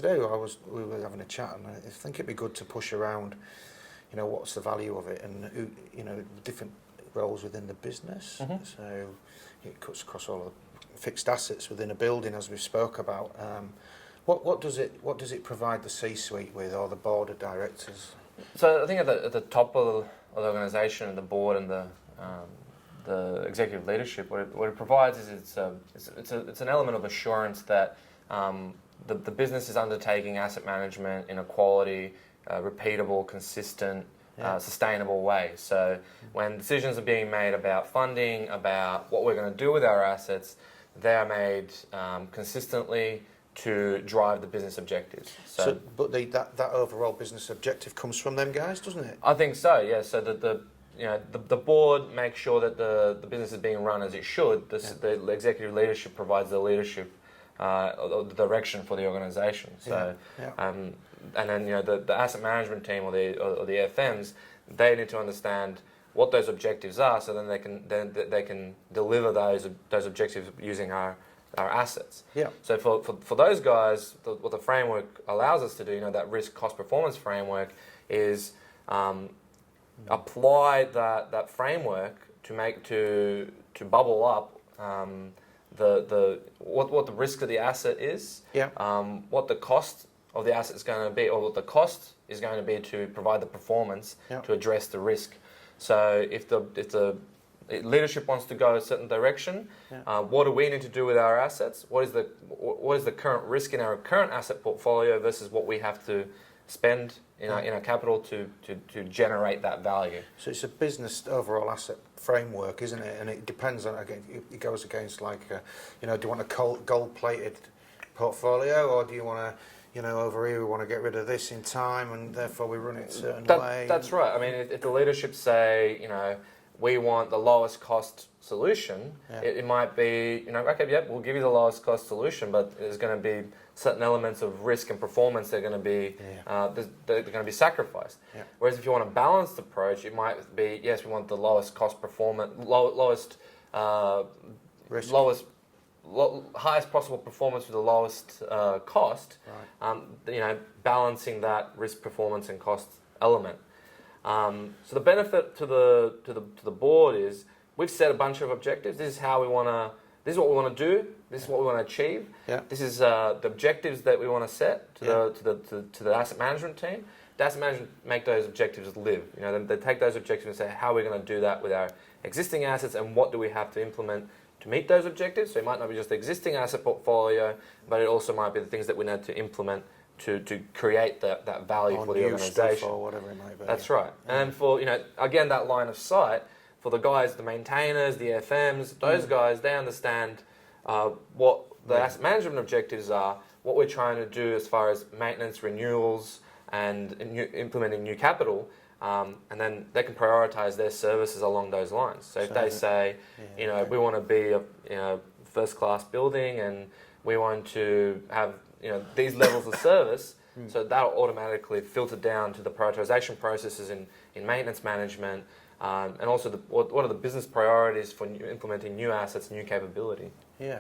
today we were having a chat, and I think it'd be good to push around, what's the value of it, and different roles within the business. So it cuts across all of the fixed assets within a building, as we spoke about. What does it provide the C-suite with, or the board of directors? So I think at the top of the organisation and the board and the executive leadership, what it provides is it's an element of assurance that the business is undertaking asset management in a quality, repeatable, consistent, sustainable way. So when decisions are being made about funding, about what we're going to do with our assets, they are made consistently to drive the business objectives. But that overall business objective comes from them guys, doesn't it? I think so. Yeah. So the board makes sure that the business is being run as it should. The executive leadership provides the leadership, or the direction for the organisation. So, and then the asset management team or the FMs, they need to understand what those objectives are, so then they can deliver those objectives using our assets. Yeah. So for those guys, what the framework allows us to do, that risk cost performance framework, is apply that framework to bubble up what the risk of the asset is, what the cost of the asset is going to be, or what the cost is going to be to provide the performance to address the risk. So if the leadership wants to go a certain direction, what do we need to do with our assets? What is the current risk in our current asset portfolio versus what we have to spend in our capital to generate that value? So it's a business overall asset framework, isn't it? And it depends on, again, it goes against do you want a gold-plated portfolio, or do you want to, over here we want to get rid of this in time, and therefore we run it a certain way? That's right. I mean, if the leadership say, we want the lowest cost solution, it might be, okay, we'll give you the lowest cost solution, but there's going to be certain elements of risk and performance that are going to be they're going to be sacrificed. Whereas if you want a balanced approach, it might be, yes, we want the lowest cost performance, highest possible performance with the lowest cost. Right. Balancing that risk, performance, and cost element. So the benefit to the board is we've set a bunch of objectives. This is how we want to. This is what we want to do. This is what we want to achieve. This is the objectives that we want to set to the asset management team. The asset management make those objectives live. They take those objectives and say, how are we going to do that with our existing assets, and what do we have to implement to meet those objectives? So it might not be just the existing asset portfolio, but it also might be the things that we need to implement to create that value for the organisation, or whatever it might be. That's right. And for again, that line of sight for the guys, the maintainers, the FMs, those guys, they understand what the asset management objectives are, what we're trying to do as far as maintenance, renewals, and implementing new capital, and then they can prioritise their services along those lines. So if they say, we want to be a first-class building, and we want to have these levels of service, so that'll automatically filter down to the prioritisation processes in maintenance management, and also what are the business priorities for implementing new assets, new capability. Yeah.